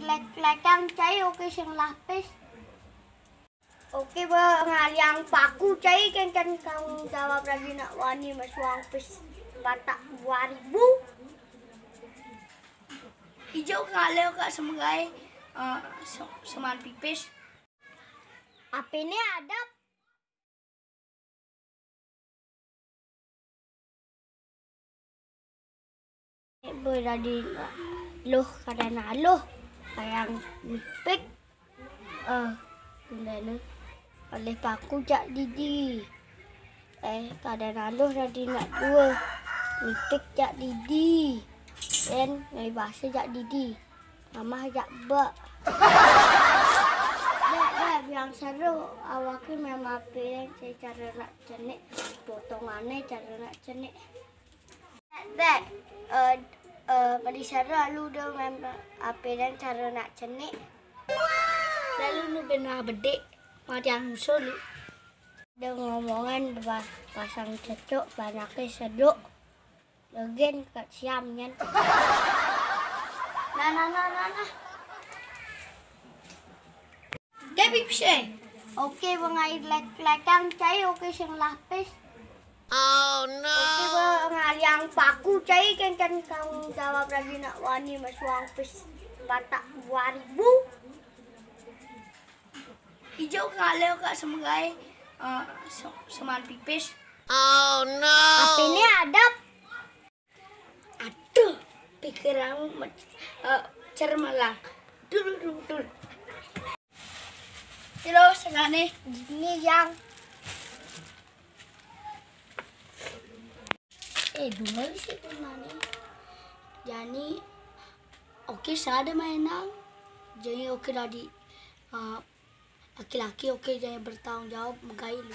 lekang cai oke sing lapis. Oke ba ngaliang paku cai kan kang jawab lagi nak wani masuang pis batak 2000. Hijau kaleo kak semogai seman pipis. Apa ini ada? Beradi loh karena loh kayang mipik kemudian oleh paku jak didi kadang loh radi nak dua mipik jak didi dan ngai bahasa jak didi mama jak bak yang seru awaknya memang pilih cara nak cenik potongannya cara nak cenik pada cara lu dah memang apa dan cara nak cenik lalu lu benar bedek macam usul dia ngomongan pasang cecok banyaknya seduk legen kat siamnya nah Gabi bisa oke bang air lekang cai oke sing lapis. Oh no. Oke bang ngaliang paku cai kan kang jawab lagi nak wani masuang pis batak 2000. Hijau kaleo kak semogai seman pipis. Oh no. Apa ini ada? Aduh, pikiranmu cermelang. Dul. Terus segane gini yang dua sih kemana? Jadi oke saya ada mainan. Jadi oke tadi laki-laki oke jadi bertanggung jawab menggailu.